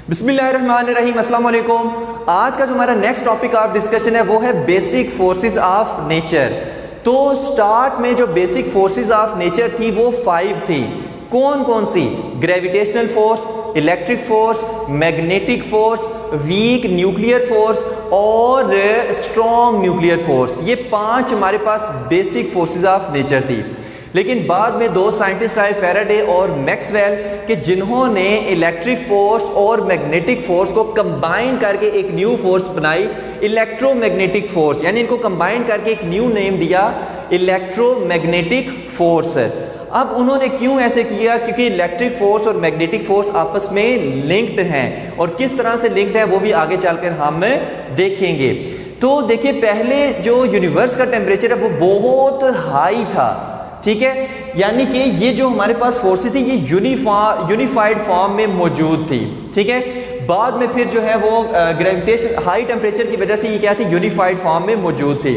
बिस्मिल्लाहिर्रहमानिर्रहीम, अस्सलाम वालेकुम। आज का जो हमारा नेक्स्ट टॉपिक ऑफ डिस्कशन है वो है बेसिक फोर्सेस ऑफ नेचर। तो स्टार्ट में जो बेसिक फोर्सेस ऑफ नेचर थी वो 5 थी। कौन कौन सी? Gravitational force, electric force, magnetic force, weak nuclear force और स्ट्रॉन्ग न्यूक्लियर फोर्स। ये 5 हमारे पास बेसिक फोर्सेस ऑफ नेचर थी। लेकिन बाद में 2 साइंटिस्ट आए, फैराडे और मैक्सवेल, कि जिन्होंने इलेक्ट्रिक फोर्स और मैग्नेटिक फोर्स को कंबाइन करके एक न्यू फोर्स बनाई, इलेक्ट्रोमैग्नेटिक फोर्स। यानी इनको कंबाइन करके एक न्यू नेम दिया, इलेक्ट्रोमैग्नेटिक फोर्स। अब उन्होंने क्यों ऐसे किया? क्योंकि इलेक्ट्रिक फोर्स और मैग्नेटिक फोर्स आपस में लिंक्ड हैं, और किस तरह से लिंक्ड है वो भी आगे चलकर हम देखेंगे। तो देखिए, पहले जो यूनिवर्स का टेम्परेचर है वो बहुत हाई था, ठीक है। यानी कि ये जो हमारे पास फोर्सेस थी ये यूनिफाइड फॉर्म में मौजूद थी, ठीक है। बाद में फिर जो है वो ग्रेविटेशन, हाई टेम्परेचर की वजह से ये क्या थी, यूनिफाइड फॉर्म में मौजूद थी।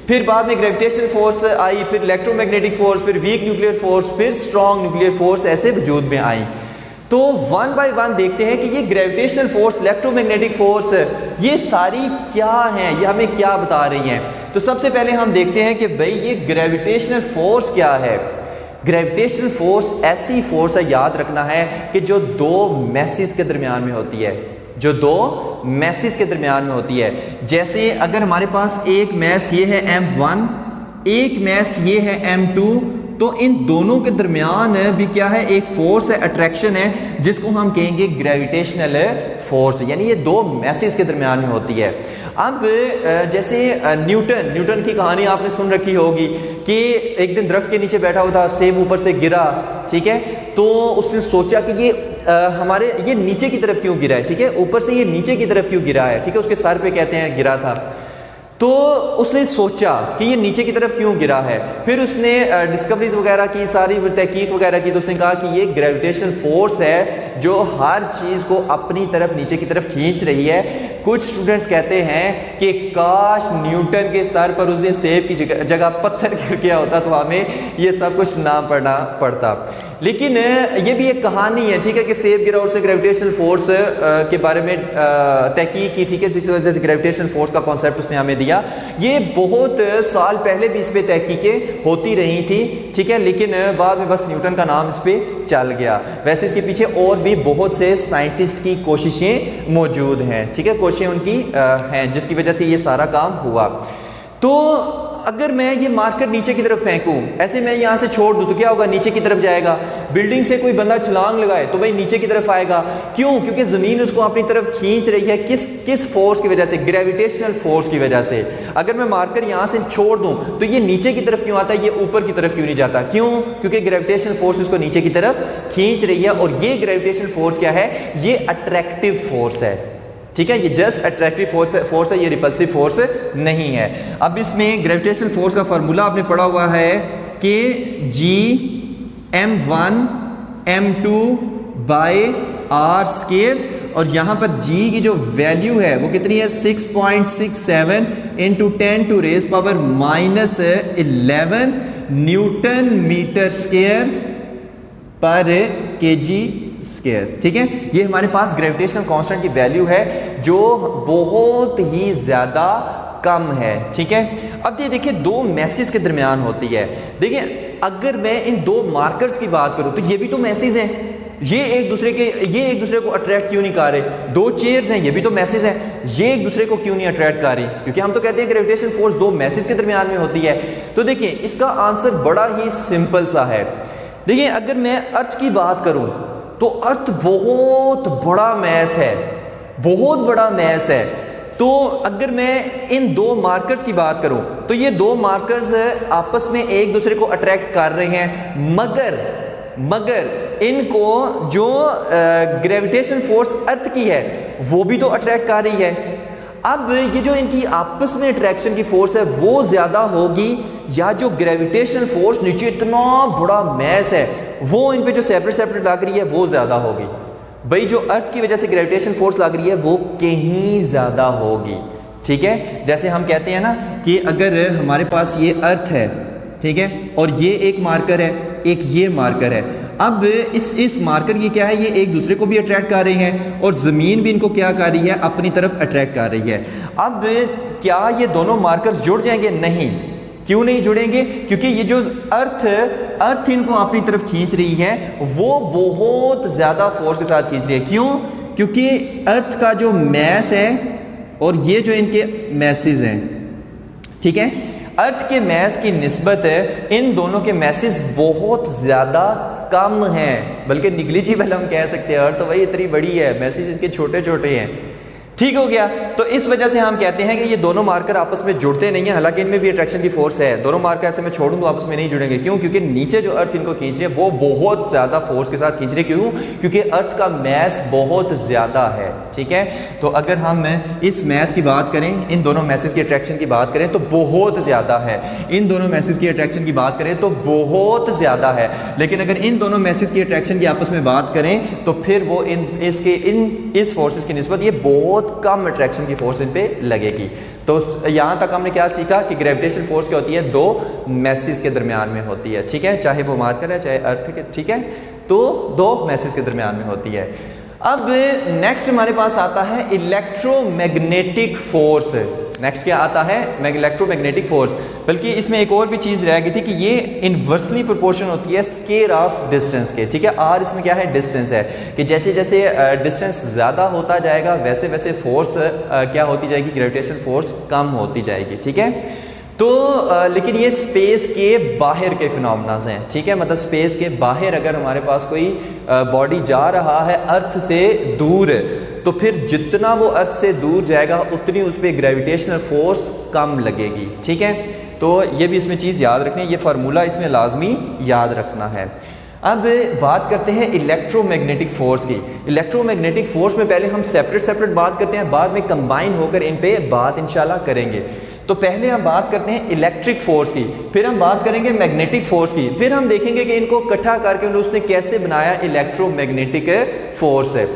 फिर बाद में ग्रेविटेशनल फोर्स आई, फिर इलेक्ट्रोमैग्नेटिक फोर्स, फिर वीक न्यूक्लियर फोर्स, फिर स्ट्रॉन्ग न्यूक्लियर फोर्स ऐसे वजूद में आई। तो वन बाय वन देखते हैं कि ये ग्रेविटेशनल फोर्स, इलेक्ट्रोमैग्नेटिक फोर्स, ये सारी क्या हैं, ये हमें क्या बता रही हैं। तो सबसे पहले हम देखते हैं कि भाई ये ग्रेविटेशनल फोर्स क्या है। ग्रेविटेशनल फोर्स ऐसी फोर्स है, याद रखना है, कि जो 2 मैसेज के दरमियान में होती है, जो 2 मैसेज के दरमियान में होती है। जैसे अगर हमारे पास एक मैस ये है m1, एक मैस ये है m2, तो इन दोनों के दरमियान भी क्या है, एक फोर्स है, अट्रैक्शन है, जिसको हम कहेंगे ग्रेविटेशनल फोर्स। यानी ये 2 मैसेज के दरमियान में होती है। अब जैसे न्यूटन की कहानी आपने सुन रखी होगी कि एक दिन दरख्त के नीचे बैठा हुआ था, सेब ऊपर से गिरा, ठीक है। तो उसने सोचा कि ये नीचे की तरफ क्यों गिरा है, ठीक है, ऊपर से ये नीचे की तरफ क्यों गिरा है, ठीक है, उसके सर पे कहते हैं गिरा था। तो उसने सोचा कि ये नीचे की तरफ क्यों गिरा है। फिर उसने डिस्कवरीज वगैरह की, सारी तहकीक वगैरह की, तो उसने कहा कि ये ग्रेविटेशन फोर्स है जो हर चीज़ को अपनी तरफ, नीचे की तरफ खींच रही है। कुछ स्टूडेंट्स कहते हैं कि काश न्यूटन के सर पर उस दिन सेब की जगह पत्थर गिर गया होता तो हमें ये सब कुछ ना पढ़ना पड़ता। लेकिन ये भी एक कहानी है, ठीक है, कि सेब गिरा और उसने ग्रेविटेशनल फोर्स के बारे में तहकीक की, ठीक है, जिस वजह से ग्रेविटेशनल फोर्स का कॉन्सेप्ट उसने हमें दिया। ये बहुत साल पहले भी इस पर तहकीकें होती रही थी, ठीक है, लेकिन बाद में बस न्यूटन का नाम इस पर चल गया। वैसे इसके पीछे और भी बहुत से साइंटिस्ट की कोशिशें मौजूद हैं, ठीक है, कोशिशें उनकी हैं, जिसकी वजह से ये सारा काम हुआ। तो अगर मैं ये मार्कर नीचे की तरफ फेंकूं, ऐसे मैं यहाँ से छोड़ दूं तो क्या होगा, नीचे की तरफ जाएगा। बिल्डिंग से कोई बंदा छलांग लगाए तो भाई नीचे की तरफ आएगा। क्यों? क्योंकि ज़मीन उसको अपनी तरफ खींच रही है। किस फोर्स की वजह से? ग्रेविटेशनल फोर्स की वजह से। अगर मैं मार्कर यहाँ से छोड़ दूं तो ये नीचे की तरफ क्यों आता है, ये ऊपर की तरफ क्यों नहीं जाता? क्यों? क्योंकि ग्रेविटेशनल फोर्स उसको नीचे की तरफ खींच रही है। और ये ग्रेविटेशनल फोर्स क्या है? ये अट्रैक्टिव फोर्स है, ठीक है, ये जस्ट अट्रैक्टिव फोर्स है, ये रिपल्सिव फोर्स नहीं है। अब इसमें ग्रेविटेशनल फोर्स का फार्मूला आपने पढ़ा हुआ है कि G(m1 m2 r²), और यहाँ पर G की जो वैल्यू है वो कितनी है, 6.67 × 10⁻⁻11 न्यूटन मीटर स्क्वायर पर kg स्क्वायर, ठीक है। ये हमारे पास ग्रेविटेशनल कांस्टेंट की वैल्यू है जो बहुत ही ज़्यादा कम है, ठीक है। अब ये देखिए 2 मैसेज के दरमियान होती है। देखिए अगर मैं इन 2 मार्कर्स की बात करूं तो ये भी तो मैसेज हैं, ये एक दूसरे को अट्रैक्ट क्यों नहीं कर रहे? 2 चेयर्स हैं, ये भी तो मैसेज है, ये एक दूसरे को क्यों नहीं अट्रैक्ट कर रही? क्योंकि हम तो कहते हैं ग्रेविटेशनल फोर्स 2 मैसेज के दरमियान में होती है। तो देखिए इसका आंसर बड़ा ही सिंपल सा है। देखिए अगर मैं अर्थ की बात करूं तो अर्थ बहुत बड़ा मैस है, बहुत बड़ा मैस है। तो अगर मैं इन 2 मार्कर्स की बात करूं तो ये 2 मार्कर्स आपस में एक दूसरे को अट्रैक्ट कर रहे हैं, मगर इनको जो ग्रेविटेशन फोर्स अर्थ की है वो भी तो अट्रैक्ट कर रही है। अब ये जो इनकी आपस में अट्रैक्शन की फोर्स है वो ज़्यादा होगी, या जो ग्रेविटेशन फोर्स नीचे इतना बड़ा मैस है वो इन पे जो सेपरेट लग रही है वो ज़्यादा होगी। भाई जो अर्थ की वजह से ग्रेविटेशन फोर्स लग रही है वो कहीं ज़्यादा होगी, ठीक है। जैसे हम कहते हैं ना कि अगर हमारे पास ये अर्थ है, ठीक है, और ये एक मार्कर है, एक ये मार्कर है। अब इस मार्कर ये क्या है, ये एक दूसरे को भी अट्रैक्ट कर रहे हैं और ज़मीन भी इनको क्या कर रही है, अपनी तरफ अट्रैक्ट कर रही है। अब क्या ये दोनों मार्कर्स जुड़ जाएंगे? नहीं। क्यों नहीं जुड़ेंगे? क्योंकि ये जो अर्थ इनको अपनी तरफ खींच रही है वो बहुत ज़्यादा फोर्स के साथ खींच रही है। क्यों? क्योंकि अर्थ का जो मैस है और ये जो इनके मैसेज हैं, ठीक है, अर्थ के मैस की निस्बत इन दोनों के मैसेज बहुत ज़्यादा कम हैं, बल्कि निग्लिजिबल हम कह सकते हैं। अर्थ तो भाई इतनी बड़ी है, मैसेज इनके छोटे छोटे हैं। ठीक हो गया। तो इस वजह से हम कहते हैं कि ये दोनों मार्कर आपस में जुड़ते नहीं हैं, हालांकि इनमें भी अट्रैक्शन की फोर्स है। दोनों मार्कर ऐसे मैं छोड़ दूँ तो आपस में नहीं जुड़ेंगे। क्यों? क्योंकि नीचे जो अर्थ इनको खींच रही है वो बहुत ज़्यादा फोर्स के साथ खींच रही है। क्यों? क्योंकि अर्थ का मैस बहुत ज़्यादा है। ठीक है, तो अगर हम इस मैस की बात करें, इन दोनों मैसेज की अट्रैक्शन की बात करें तो बहुत ज़्यादा है। इन दोनों मैसेज की अट्रैक्शन की बात करें तो बहुत ज़्यादा है। लेकिन अगर इन दोनों मैसेज की अट्रैक्शन की आपस में बात करें तो फिर वो इस फोर्सेस की निस्बत ये बहुत कम अट्रैक्शन की फोर्स इन पे लगेगी। तो यहाँ तक हमने क्या सीखा कि ग्रेविटेशनल फोर्स क्या होती है, दो मैसेज के दरमियान में होती है। ठीक है, चाहे वो मार्कर है चाहे अर्थ के, ठीक है, तो दो मैसेज के दरमियान में होती है। अब नेक्स्ट हमारे पास आता है इलेक्ट्रोमैग्नेटिक फोर्स। नेक्स्ट क्या आता है? Electromagnetic force. बल्कि इसमें एक और भी चीज़ रह गई थी कि ये इन्वर्सली प्रोपोर्शन होती है स्केयर ऑफ डिस्टेंस के। ठीक है, आर इसमें क्या है? डिस्टेंस है कि जैसे जैसे डिस्टेंस ज़्यादा होता जाएगा वैसे वैसे फोर्स क्या होती जाएगी? ग्रेविटेशनल फोर्स कम होती जाएगी। ठीक है, तो लेकिन ये स्पेस के बाहर के फिनोमेनास हैं। ठीक है, मतलब स्पेस के बाहर अगर हमारे पास कोई बॉडी जा रहा है अर्थ से दूर, तो फिर जितना वो अर्थ से दूर जाएगा उतनी उस पर ग्रेविटेशनल फोर्स कम लगेगी। ठीक है, तो ये भी इसमें चीज़ याद रखनी है, ये फार्मूला इसमें लाजमी याद रखना है। अब बात करते हैं इलेक्ट्रोमैग्नेटिक फोर्स की। इलेक्ट्रोमैग्नेटिक फोर्स में पहले हम सेपरेट बात करते हैं, बाद में कंबाइन होकर इन पे बात इंशाल्लाह करेंगे। तो पहले हम बात करते हैं इलेक्ट्रिक फोर्स की, फिर हम बात करेंगे मैग्नेटिक फोर्स की, फिर हम देखेंगे कि इनको इकट्ठा करके उसने कैसे बनाया इलेक्ट्रोमैग्नेटिक फोर्स है।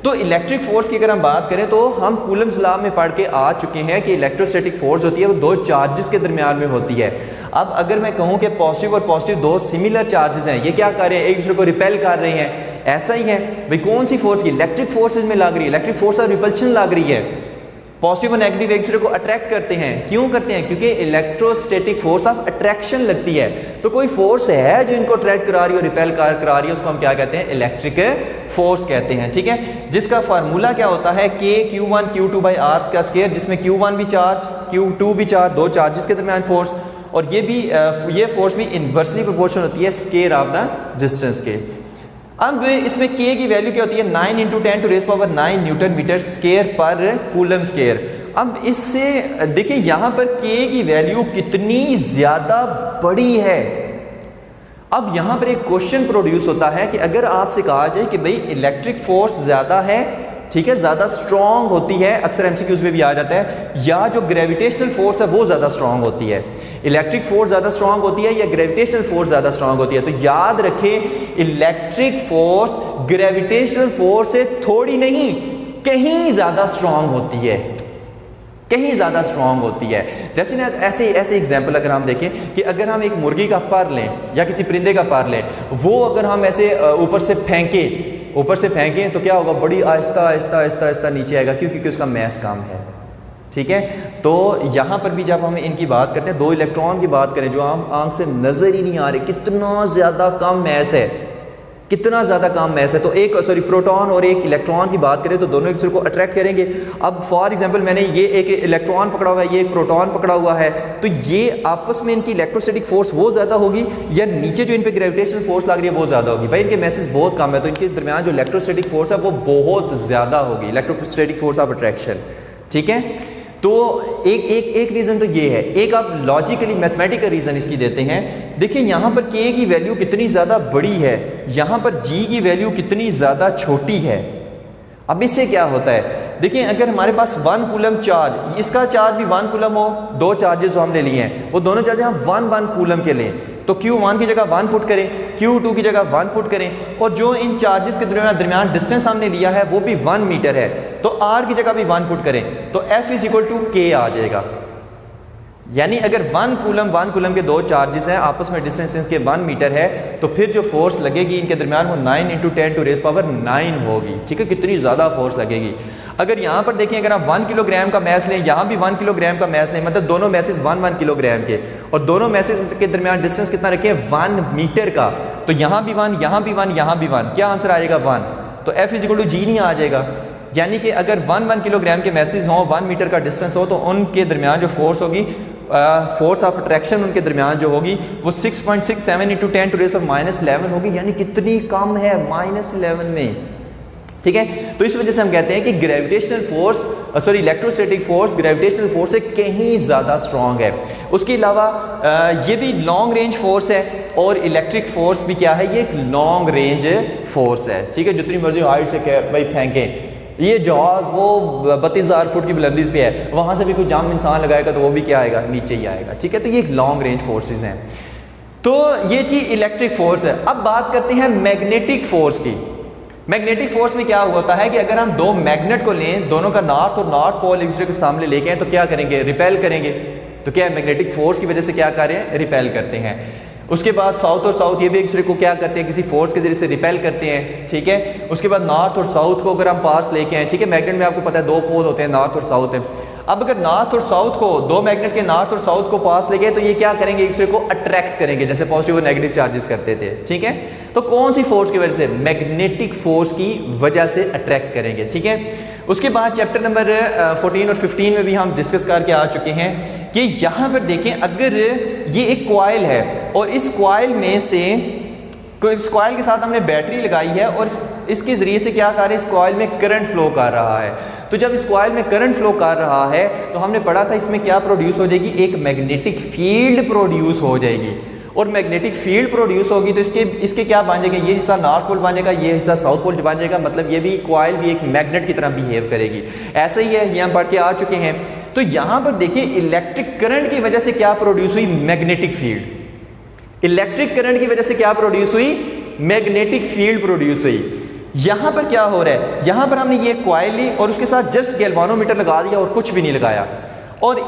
तो इलेक्ट्रिक फोर्स की अगर हम बात करें तो हम कूलम्स लॉ में पढ़ के आ चुके हैं कि इलेक्ट्रोस्टैटिक फोर्स होती है वो दो चार्जेस के दरमियान में होती है। अब अगर मैं कहूँ कि पॉजिटिव और पॉजिटिव दो सिमिलर चार्जेस हैं, ये क्या कर रहे हैं? एक दूसरे को रिपेल कर रहे हैं। ऐसा ही है भाई, कौन सी फोर्स की? इलेक्ट्रिक फोर्सेज में लग रही है, इलेक्ट्रिक फोर्स और रिपल्शन लग रही है। पॉजिटिव और नेगेटिव एक दूसरे को अट्रैक्ट करते हैं। क्यों करते हैं? क्योंकि इलेक्ट्रोस्टैटिक फोर्स ऑफ अट्रैक्शन लगती है। तो कोई फोर्स है जो इनको अट्रैक्ट करा रही है और रिपेल करा रही है, उसको हम क्या कहते हैं? इलेक्ट्रिक फोर्स कहते हैं। ठीक है, जिसका फार्मूला क्या होता है? K Q1 Q2 by R का स्केयर, जिसमें Q1 भी चार्ज Q2 भी चार्ज, दो चार्जेस के दरमियान फोर्स, और ये फोर्स भी इनवर्सली प्रोपोर्शनल होती है स्केयर ऑफ द डिस्टेंस के। अब इसमें K की वैल्यू क्या होती है? 9 × 10⁹ न्यूटन मीटर स्केयर पर कूलम स्केयर। अब इससे देखिए यहाँ पर K की वैल्यू कितनी ज़्यादा बड़ी है। अब यहाँ पर एक क्वेश्चन प्रोड्यूस होता है कि अगर आपसे कहा जाए कि भाई इलेक्ट्रिक फोर्स ज़्यादा है, ठीक है, ज़्यादा स्ट्रॉन्ग होती है, अक्सर एमसीक्यूज़ में भी आ जाता है, या जो ग्रेविटेशनल फोर्स है वो ज़्यादा स्ट्रॉन्ग होती है, इलेक्ट्रिक फोर्स ज़्यादा स्ट्रॉन्ग होती है या ग्रेविटेशनल फोर्स ज़्यादा स्ट्रॉन्ग होती है, तो याद रखें इलेक्ट्रिक फोर्स ग्रेविटेशनल फोर्स से थोड़ी नहीं, कहीं ज़्यादा स्ट्रॉन्ग होती है, कहीं ज़्यादा स्ट्रॉन्ग होती है। जैसे ना ऐसे एग्जाम्पल अगर हम देखें कि अगर हम एक मुर्गी का पर लें या किसी परिंदे का पर लें, वो अगर हम ऐसे ऊपर से फेंकें तो क्या होगा? बड़ी आहिस्ता आहिस्ता नीचे आएगा। क्यों? क्योंकि उसका मैस कम है। ठीक है, तो यहाँ पर भी जब हम इनकी बात करते हैं, दो इलेक्ट्रॉन की बात करें जो आम आंख से नज़र ही नहीं आ रहे, कितना ज़्यादा कम मैस है, कितना ज़्यादा कम मैस है। तो एक प्रोटॉन और एक इलेक्ट्रॉन की बात करें तो दोनों एक दूसरे को अट्रैक्ट करेंगे। अब फॉर एग्जांपल मैंने ये एक इलेक्ट्रॉन पकड़ा हुआ है, ये एक प्रोटॉन पकड़ा हुआ है, तो ये आपस में इनकी इलेक्ट्रोस्टैटिक फोर्स वो ज़्यादा होगी या नीचे जो इन पे ग्रेविटेशनल फोर्स लग रही है वो ज़्यादा होगी? भाई इनके मैसेज बहुत कम है, तो इनके दरमियान जो इलेक्ट्रोस्टैटिक फोर्स है वो बहुत ज़्यादा होगी, इलेक्ट्रोस्टैटिक फोर्स ऑफ अट्रैक्शन। ठीक है, तो एक रीज़न तो ये है। एक आप लॉजिकली मैथमेटिकल रीज़न इसकी देते हैं। देखिए यहाँ पर K की वैल्यू कितनी ज़्यादा बड़ी है, यहाँ पर G की वैल्यू कितनी ज़्यादा छोटी है। अब इससे क्या होता है? देखिए अगर हमारे पास 1 कूलम चार्ज, इसका चार्ज भी 1 कूलम हो, दो चार्जेस जो हमने लिए हैं वो दोनों चार्जेस हम 1 कूलम के लें, तो Q1 की जगह 1 पुट करें, Q2 की जगह 1 पुट करें, और जो इन चार्जेस के दरमियान डिस्टेंस हमने लिया है वो भी 1 मीटर है, तो R की जगह भी 1 पुट करें, तो F = K आ जाएगा। यानी अगर 1 कूलम के 2 चार्जेस हैं, आपस में डिस्टेंस इनके 1 मीटर है, तो फिर जो फोर्स लगेगी इनके दरमियान वो 9 × 10⁻⁹ होगी। ठीक है, कितनी ज़्यादा फोर्स लगेगी। अगर यहाँ पर देखें, अगर आप 1 किलोग्राम का मैस लें, यहाँ भी 1 किलोग्राम का मैस लें, मतलब दोनों मैसेज 1 किलोग्राम के, और दोनों मैसेज के दरमियान डिस्टेंस कितना रखें 1 मीटर का, तो यहाँ भी 1, यहाँ भी 1, यहाँ भी 1, क्या आंसर आएगा 1। तो F = G नहीं आ जाएगा। यानी कि अगर 1 किलोग्राम के मैसेज हों, 1 मीटर का डिस्टेंस हो, तो उनके दरमियान जो फोर्स होगी, फोर्स ऑफ अट्रैक्शन उनके दरमियान जो होगी वो 6.67 × 10⁻⁻11 होगी, यानी कितनी कम है, -11 में। ठीक है, तो इस वजह से हम कहते हैं कि gravitational force electrostatic force gravitational force से कहीं ज़्यादा स्ट्रॉन्ग है। उसके अलावा ये भी लॉन्ग रेंज फोर्स है, और इलेक्ट्रिक फोर्स भी क्या है, ये एक लॉन्ग रेंज फोर्स है। ठीक है, जितनी मर्जी हाइट से भाई फेंकें, ये जहाज वो 32,000 फुट की बुलंदी पे है, वहाँ से भी कोई जाम इंसान लगाएगा तो वो भी क्या आएगा, नीचे ही आएगा। ठीक है, तो ये एक लॉन्ग रेंज फोर्सेस हैं। तो ये थी इलेक्ट्रिक फोर्स है। अब बात करते हैं मैग्नेटिक फोर्स की। मैग्नेटिक फोर्स में क्या होता है कि अगर हम 2 मैग्नेट को लें, दोनों का नॉर्थ और नॉर्थ पोल एक दूसरे के सामने लेके हैं, तो क्या करेंगे, रिपेल करेंगे। तो क्या है, मैग्नेटिक फोर्स की वजह से क्या कर रहे हैं, रिपेल करते हैं। उसके बाद साउथ और साउथ ये भी एक दूसरे को क्या करते हैं, किसी फोर्स के जरिए से रिपेल करते हैं। ठीक है, उसके बाद नॉर्थ और साउथ को अगर हम पास लेके आए, ठीक है, मैग्नेट में आपको पता है 2 पोल होते हैं, नॉर्थ और साउथ है। अब अगर नॉर्थ और साउथ को, 2 मैग्नेट के नॉर्थ और साउथ को पास ले गए, तो ये क्या करेंगे, एक दूसरे को अट्रैक्ट करेंगे, जैसे पॉजिटिव और नेगेटिव चार्जेस करते थे। ठीक है, तो कौन सी फोर्स की वजह से, मैग्नेटिक फोर्स की वजह से अट्रैक्ट करेंगे। ठीक है, उसके बाद चैप्टर नंबर 14 और 15 में भी हम डिस्कस करके आ चुके हैं कि यहाँ पर देखें, अगर ये एक कॉइल है और इस कॉइल में से, इस कॉइल के साथ हमने बैटरी लगाई है और इसके ज़रिए से क्या कर रहे हैं, इस कॉइल में करंट फ्लो कर रहा है। तो जब इस कॉइल में करंट फ्लो कर रहा है, तो हमने पढ़ा था इसमें क्या प्रोड्यूस हो जाएगी, एक मैग्नेटिक फील्ड प्रोड्यूस हो जाएगी। और मैग्नेटिक फील्ड प्रोड्यूस होगी तो इसके क्या बन जाएगा, ये हिस्सा नॉर्थ पोल बन जाएगा, ये हिस्सा साउथ पोल बन जाएगा। मतलब ये भी कॉइल भी एक मैग्नेट की तरह बिहेव करेगी। ऐसा ही है, ये हम पढ़ के आ चुके हैं। तो यहाँ पर देखिए, इलेक्ट्रिक करंट की वजह से क्या प्रोड्यूस हुई, मैग्नेटिक फील्ड। इलेक्ट्रिक करंट की वजह से क्या प्रोड्यूस हुई, मैग्नेटिक फील्ड प्रोड्यूस हुई। यहाँ पर क्या हो रहा है, यहाँ पर हमने ये कॉइल ली और उसके साथ जस्ट गैल्वानोमीटर लगा दिया और कुछ भी नहीं लगाया, और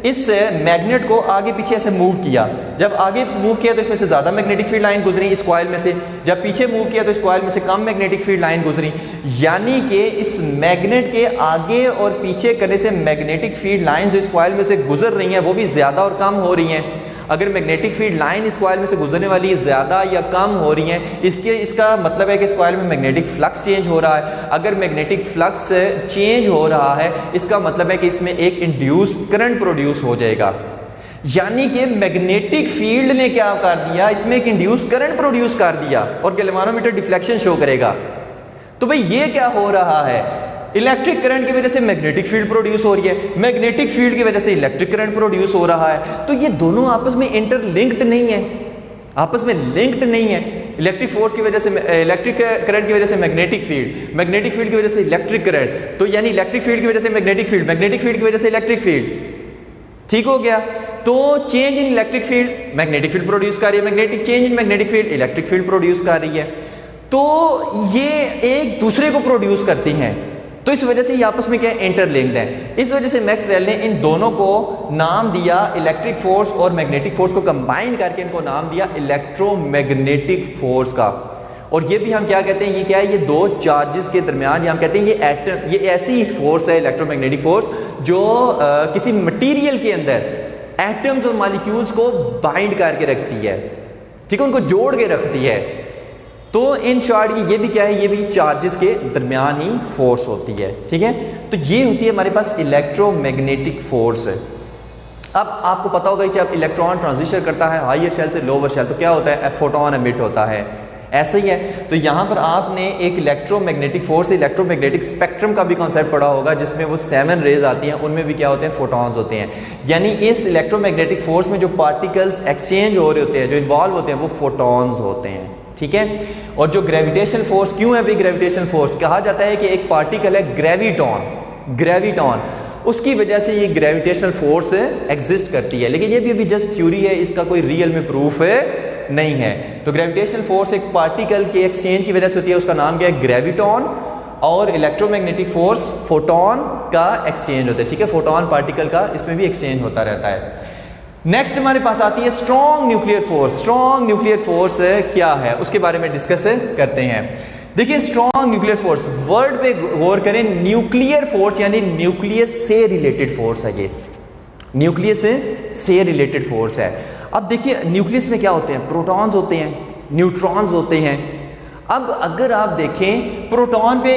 इस मैग्नेट को आगे पीछे ऐसे मूव किया। जब आगे मूव किया तो इसमें से ज़्यादा मैग्नेटिक फील्ड लाइन गुजरी इस कॉइल में से, जब पीछे मूव किया तो इस कॉइल में से कम मैग्नेटिक फील्ड लाइन गुजरी। यानी कि इस मैग्नेट के आगे और पीछे करने से मैग्नेटिक फील्ड लाइन जो इस कॉइल में से गुजर रही हैं वो भी ज़्यादा और कम हो रही हैं। अगर मैग्नेटिक फील्ड लाइन इस कॉइल में से गुजरने वाली ज़्यादा या कम हो रही हैं, इसका मतलब है कि इस कॉइल में मैग्नेटिक फ्लक्स चेंज हो रहा है। अगर मैग्नेटिक फ्लक्स चेंज हो रहा है, इसका मतलब है कि इसमें एक इंड्यूस करंट प्रोड्यूस हो जाएगा। यानी कि मैग्नेटिक फील्ड ने क्या कर दिया, इसमें एक इंड्यूस करंट प्रोड्यूस कर दिया और गैल्वानोमीटर डिफ्लेक्शन शो करेगा। तो भाई ये क्या हो रहा है, इलेक्ट्रिक करंट की वजह से मैग्नेटिक फील्ड प्रोड्यूस हो रही है, मैग्नेटिक फील्ड की वजह से इलेक्ट्रिक करंट प्रोड्यूस हो रहा है। तो ये दोनों आपस में इंटरलिंक्ड नहीं है, आपस में लिंक्ड नहीं है। इलेक्ट्रिक फोर्स की वजह से, इलेक्ट्रिक करंट की वजह से मैग्नेटिक फील्ड, मैग्नेटिक फील्ड की वजह से इलेक्ट्रिक करंट, तो यानी इलेक्ट्रिक फील्ड की वजह से मैग्नेटिक फील्ड, मैग्नेटिक फील्ड की वजह से इलेक्ट्रिक फील्ड। ठीक हो गया। तो change in electric field magnetic field produce कर रही है, magnetic change in magnetic field electric field produce कर रही है। तो ये एक दूसरे को प्रोड्यूस करती हैं, तो इस वजह से ये आपस में क्या इंटरलिंक्ड है। इस वजह से मैक्सवेल ने इन दोनों को नाम दिया, इलेक्ट्रिक फोर्स और मैग्नेटिक फोर्स को कंबाइन करके इनको नाम दिया इलेक्ट्रोमैग्नेटिक फोर्स का। और ये भी हम क्या कहते हैं, ये क्या है, ये 2 चार्जेस के दरमियान, ये हम कहते हैं ये एटम, ये ऐसी फोर्स है इलेक्ट्रोमैग्नेटिक फोर्स जो किसी मटीरियल के अंदर एटम्स और मॉलिक्यूल्स को बाइंड करके रखती है। ठीक है, उनको जोड़ के रखती है। तो इन शॉर्ट ये भी क्या है, ये भी चार्जेस के दरमियान ही फोर्स होती है। ठीक है, तो ये होती है हमारे पास इलेक्ट्रोमैग्नेटिक फोर्स है। अब आपको पता होगा कि जब इलेक्ट्रॉन ट्रांजिशन करता है हायर शेल से लोअर शेल, तो क्या होता है, फोटोन एमिट होता है। ऐसा ही है। तो यहाँ पर आपने एक इलेक्ट्रोमैग्नेटिक फोर्स, इलेक्ट्रोमैग्नेटिक स्पेक्ट्रम का भी कॉन्सेप्ट पढ़ा होगा, जिसमें वो 7 रेज आती हैं, उनमें भी क्या होते हैं, फोटॉन्स होते हैं। यानी इस इलेक्ट्रोमैग्नेटिक फोर्स में जो पार्टिकल्स एक्सचेंज हो रहे होते हैं, जो इन्वॉल्व होते हैं, वो फोटॉन्स होते हैं। ठीक है, और जो ग्रेविटेशनल फोर्स, क्यों है भाई ग्रेविटेशनल फोर्स, कहा जाता है कि एक पार्टिकल है ग्रेविटॉन, उसकी वजह से ये ग्रेविटेशनल फोर्स एग्जिस्ट करती है। लेकिन ये भी अभी जस्ट थ्योरी है, इसका कोई रियल में प्रूफ नहीं है। तो ग्रेविटेशनल फोर्स एक पार्टिकल के एक्सचेंज की वजह से होती है, उसका नाम क्या है, ग्रेविटॉन। और इलेक्ट्रोमैग्नेटिक फोर्स फोटोन का एक्सचेंज होता है, ठीक है, फोटोन पार्टिकल का इसमें भी एक्सचेंज होता रहता है। नेक्स्ट हमारे पास आती है strong nuclear force. Strong nuclear force क्या है उसके बारे में डिस्कस करते हैं। देखिए स्ट्रॉन्ग न्यूक्लियर फोर्स, वर्ड पे गौर करें, न्यूक्लियर फोर्स यानी न्यूक्लियस से रिलेटेड फोर्स है, ये न्यूक्लियस से रिलेटेड फोर्स है। अब देखिए न्यूक्लियस में क्या होते हैं, प्रोटॉन्स होते हैं, न्यूट्रॉन्स होते हैं। अब अगर आप देखें प्रोटॉन पे,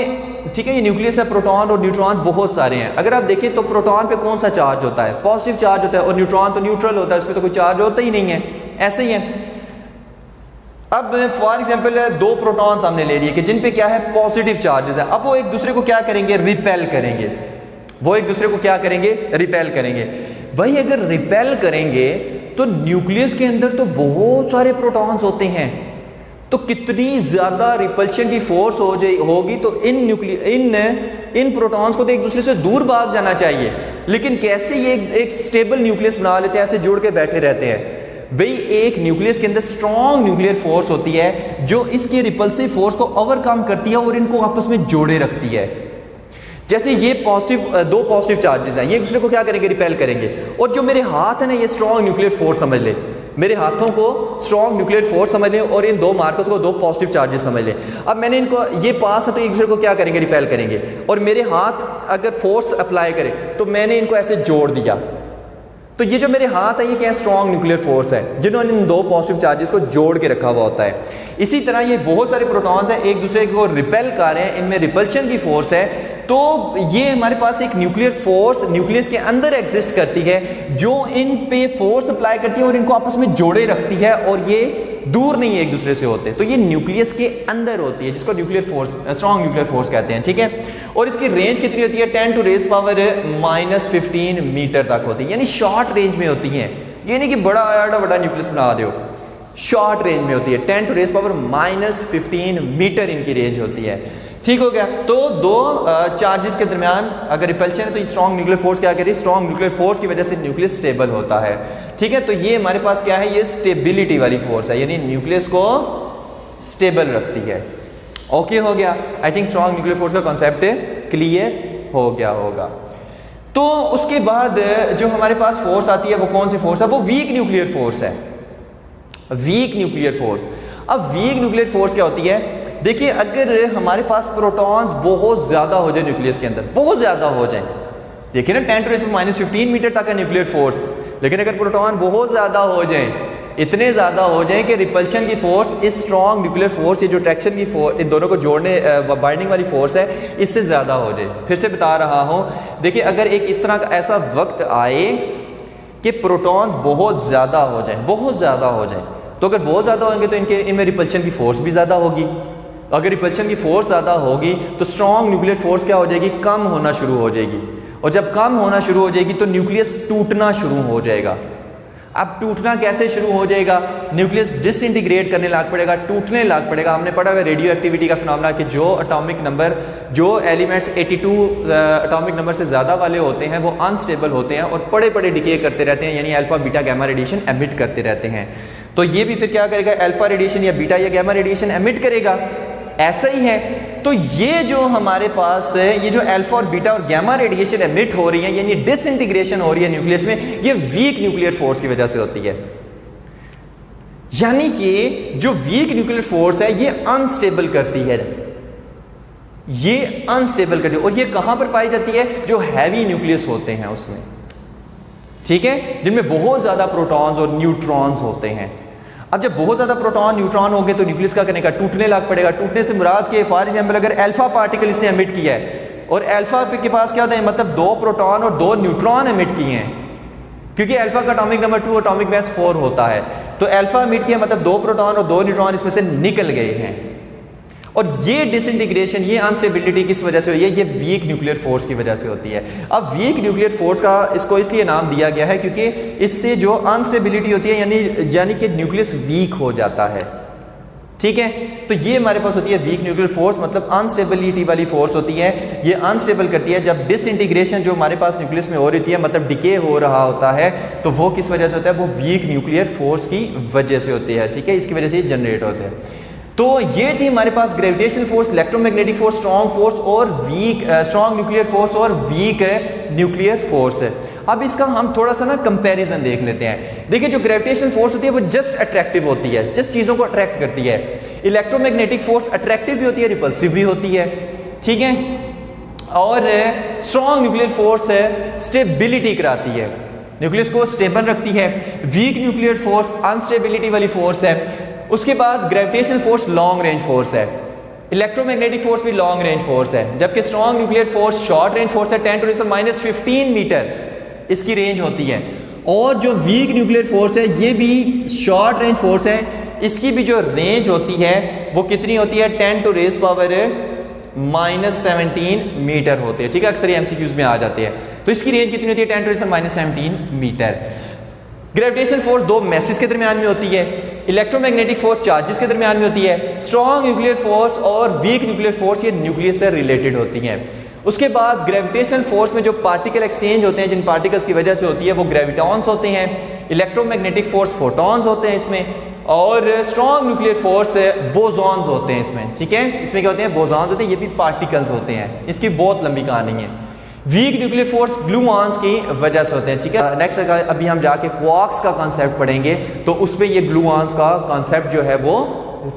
ठीक है, ये न्यूक्लियस है, प्रोटॉन और न्यूट्रॉन बहुत सारे हैं। अगर आप देखें तो प्रोटॉन पे कौन सा चार्ज होता है, पॉजिटिव चार्ज होता है, और न्यूट्रॉन तो न्यूट्रल होता है, उस पर तो कोई चार्ज होता ही नहीं है, ऐसे ही है। अब फॉर एग्जांपल दो प्रोटॉन्स हमने ले लिए कि जिन पे क्या है, पॉजिटिव चार्जेस है। अब वो एक दूसरे को क्या करेंगे, रिपेल करेंगे, वो एक दूसरे को क्या करेंगे, रिपेल करेंगे। भाई अगर रिपेल करेंगे तो न्यूक्लियस के अंदर तो बहुत सारे प्रोटॉन्स होते हैं, तो कितनी ज्यादा रिपल्शन की फोर्स होगी, तो इन प्रोटॉन्स को तो एक दूसरे से दूर भाग जाना चाहिए। लेकिन कैसे ये एक स्टेबल न्यूक्लियस बना लेते हैं, ऐसे जुड़ के बैठे रहते हैं। भाई एक न्यूक्लियस के अंदर स्ट्रॉन्ग न्यूक्लियर फोर्स होती है जो इसकी रिपल्सिव फोर्स को ओवरकम करती है और इनको आपस में जोड़े रखती है। जैसे ये दो पॉजिटिव चार्जेस हैं, ये एक दूसरे को क्या करेंगे, रिपेल करेंगे। और जो मेरे हाथ है ना, ये स्ट्रॉन्ग न्यूक्लियर फोर्स समझ ले, मेरे हाथों को स्ट्रॉन्ग न्यूक्लियर फोर्स समझ लें और इन दो मार्कर्स को दो पॉजिटिव चार्जेस समझ लें। अब मैंने इनको, ये पास है तो एक दूसरे को क्या करेंगे, रिपेल करेंगे। और मेरे हाथ अगर फोर्स अप्लाई करे तो मैंने इनको ऐसे जोड़ दिया, तो ये जो मेरे हाथ है ये क्या, स्ट्रॉन्ग न्यूक्लियर फोर्स है जिन्होंने इन दो पॉजिटिव चार्जेस को जोड़ के रखा हुआ होता है। इसी तरह ये बहुत सारे प्रोटॉन्स हैं, एक दूसरे को रिपेल कर रहे हैं, इनमें रिपल्शन की फोर्स है। तो ये हमारे पास एक न्यूक्लियर फोर्स न्यूक्लियस के अंदर एग्जिस्ट करती है जो इन पे फोर्स अप्लाई करती है और इनको आपस में जोड़े रखती है, और ये दूर नहीं है एक दूसरे से होते। तो ये न्यूक्लियस के अंदर होती है, जिसको nuclear force, strong nuclear force कहते हैं, ठीक है। और इसकी रेंज कितनी होती है, 10 टू रेज पावर -15 मीटर तक होती है, यानी शॉर्ट रेंज में होती है। ये नहीं कि बड़ा न्यूक्लियस बना दो, शॉर्ट रेंज में होती है। 10 टू रेज पावर -15 मीटर इनकी रेंज होती है, ठीक हो गया। तो दो चार्जेस के दरमियान अगर रिपल्शन है तो स्ट्रॉन्ग न्यूक्लियर फोर्स क्या करेगी, स्ट्रॉन्ग न्यूक्लियर फोर्स की वजह से न्यूक्लियस स्टेबल होता है, ठीक है। तो ये हमारे पास क्या है, ये स्टेबिलिटी वाली फोर्स है, यानी न्यूक्लियस को स्टेबल रखती है। ओके हो गया, I think strong nuclear force का कॉन्सेप्ट क्लियर हो गया होगा। तो उसके बाद जो हमारे पास फोर्स आती है वो कौन सी फोर्स है, वो वीक न्यूक्लियर फोर्स है, वीक न्यूक्लियर फोर्स। अब वीक न्यूक्लियर फोर्स क्या होती है, देखिए अगर हमारे पास प्रोटॉन्स बहुत ज़्यादा हो जाए न्यूक्लियस के अंदर, बहुत ज़्यादा हो जाए, देखिए ना 10 टू रेज़ -15 मीटर तक है न्यूक्लियर फोर्स, लेकिन अगर प्रोटॉन बहुत ज़्यादा हो जाए, इतने ज़्यादा हो जाए कि रिपल्शन की फोर्स इस स्ट्रॉन्ग न्यूक्लियर फोर्स, ये जो ट्रैक्शन की फोर्स, इन दोनों को जोड़ने बाइंडिंग वाली फोर्स है, इससे ज़्यादा हो जाए। फिर से बता रहा हूँ, देखिए अगर एक इस तरह का ऐसा वक्त आए कि प्रोटॉन्स बहुत ज़्यादा हो जाए, बहुत ज़्यादा हो जाए, तो अगर बहुत ज़्यादा होंगे तो इनमें रिपल्शन की फोर्स भी ज़्यादा होगी। अगर रिपल्शन की फोर्स ज़्यादा होगी तो स्ट्रॉन्ग न्यूक्लियर फोर्स क्या हो जाएगी, कम होना शुरू हो जाएगी। और जब कम होना शुरू हो जाएगी तो न्यूक्लियस टूटना शुरू हो जाएगा। अब टूटना कैसे शुरू हो जाएगा, न्यूक्लियस डिसइंटीग्रेट करने लग पड़ेगा, टूटने लग पड़ेगा। हमने पढ़ा हुआ रेडियो एक्टिविटी का फिनोमेना कि जो एटॉमिक नंबर, जो एलिमेंट्स 82 एटॉमिक नंबर से ज़्यादा वाले होते हैं वो अनस्टेबल होते हैं और बड़े बड़े डिके करते रहते हैं, यानी alpha beta gamma radiation emit करते रहते हैं। तो ये भी फिर क्या करेगा, अल्फा रेडिएशन या बीटा या गैमा रेडिएशन एमिट करेगा, ऐसा ही है। तो ये जो हमारे पास है, ये जो अल्फा और बीटा और गैमा रेडिएशन एमिट हो रही है, यानी डिसइंटीग्रेशन हो रही है न्यूक्लियस में, ये वीक न्यूक्लियर फोर्स की वजह से होती है। यानी कि जो वीक न्यूक्लियर फोर्स है ये अनस्टेबल करती है, ये अनस्टेबल करती है। और ये कहां पर पाई जाती है, जो हैवी न्यूक्लियस होते हैं उसमें, ठीक है, जिनमें बहुत ज्यादा प्रोटॉन्स और न्यूट्रॉन्स होते हैं। अब जब बहुत ज़्यादा प्रोटॉन न्यूट्रॉन होंगे तो न्यूक्लियस का करने का टूटने लग पड़ेगा। टूटने से मुराद के फॉर एग्जाम्पल अगर अल्फा पार्टिकल इसने एमिट किया है और अल्फा के पास क्या होता है, मतलब 2 प्रोटॉन और 2 न्यूट्रॉन एमिट किए हैं, क्योंकि अल्फा का एटॉमिक नंबर 2, एटॉमिक मास 4 होता है, तो अल्फा एमिट किया मतलब 2 प्रोटॉन और 2 न्यूट्रॉन इसमें से निकल गए हैं। और ये डिसइंटीग्रेशन, ये अनस्टेबिलिटी किस वजह से हुई है, ये वीक न्यूक्लियर फोर्स की वजह से होती है। अब वीक न्यूक्लियर फोर्स का इसको इसलिए नाम दिया गया है क्योंकि इससे जो अनस्टेबिलिटी होती है, यानी कि न्यूक्लियस वीक हो जाता है, ठीक है। तो ये हमारे पास होती है वीक न्यूक्लियर फोर्स, मतलब अनस्टेबिलिटी वाली फोर्स होती है। ये अनस्टेबल करती है जब डिसइंटीग्रेशन जो हमारे पास न्यूक्लियस में हो रही है, मतलब डिके हो रहा होता है, तो वो किस वजह से होता है, वो वीक न्यूक्लियर फोर्स की वजह से होती है, ठीक है, इसकी वजह से ये जनरेट होते हैं। तो ये थी हमारे पास gravitational force, electromagnetic force, strong force और वीक स्ट्रॉन्ग न्यूक्लियर फोर्स और वीक न्यूक्लियर फोर्स है। अब इसका हम थोड़ा सा ना कंपैरिजन देख लेते हैं। देखिए जो ग्रेविटेशनल फोर्स होती है वो जस्ट अट्रैक्टिव होती है, जस्ट चीज़ों को अट्रैक्ट करती है। इलेक्ट्रोमैग्नेटिक फोर्स अट्रैक्टिव भी होती है, रिपल्सिव भी होती है, ठीक है। और स्ट्रॉन्ग न्यूक्लियर फोर्स है स्टेबिलिटी कराती है, न्यूक्लियस को स्टेबल रखती है। वीक न्यूक्लियर फोर्स अनस्टेबिलिटी वाली फोर्स है। उसके बाद gravitational force long range force है, इलेक्ट्रोमैग्नेटिक फोर्स भी लॉन्ग रेंज फोर्स है, जबकि strong nuclear force short range force है, 10⁻⁻15 मीटर इसकी रेंज होती है। और जो वीक न्यूक्लियर फोर्स है ये भी शॉर्ट रेंज फोर्स है, इसकी भी जो रेंज होती है वो कितनी होती है, 10⁻⁻17 मीटर होती है, ठीक है। अक्सर MCQs में आ जाते हैं। तो इसकी रेंज कितनी होती है, 10⁻⁻17 मीटर। ग्रेविटेशनल फोर्स दो मैसेज के दरमियान में होती है, इलेक्ट्रोमैग्नेटिक फोर्स चार्जेस के दरमियान में होती है, स्ट्रॉन्ग न्यूक्लियर फोर्स और वीक न्यूक्लियर फोर्स ये न्यूक्लियस से रिलेटेड होती हैं। उसके बाद ग्रेविटेशनल फोर्स में जो पार्टिकल एक्सचेंज होते हैं, जिन पार्टिकल्स की वजह से होती है, वो ग्रेविटॉन्स होते हैं। इलेक्ट्रोमैग्नेटिक फोर्स फोटॉन्स होते हैं इसमें, और स्ट्रॉन्ग न्यूक्लियर फोर्स बोसॉन्स होते हैं इसमें, ठीक है। इसमें क्या होते हैं, बोसॉन्स होते हैं, ये भी पार्टिकल्स होते हैं। इसकी बहुत लंबी कहानी है। वीक न्यूक्लियर फोर्स ग्लूऑन्स की वजह से होते हैं, ठीक है। नेक्स्ट अभी हम जाके क्वार्क्स का कॉन्सेप्ट पढ़ेंगे तो उस पर ये ग्लूऑन्स का कॉन्सेप्ट जो है वो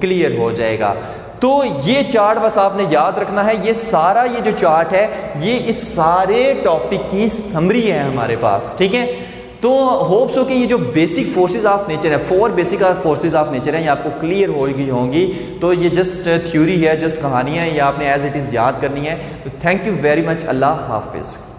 क्लियर हो जाएगा। तो ये चार्ट बस आपने याद रखना है, ये सारा ये जो चार्ट है ये इस सारे टॉपिक की समरी है हमारे पास, ठीक है। तो होप्स हो कि ये जो बेसिक फोर्सेस ऑफ नेचर है, 4 बेसिक फोर्सेस ऑफ नेचर है, ये आपको क्लियर होंगी। तो ये जस्ट थ्योरी है, जस्ट कहानी है, ये आपने एज इट इज़ याद करनी है। तो थैंक यू वेरी मच, अल्लाह हाफिज़।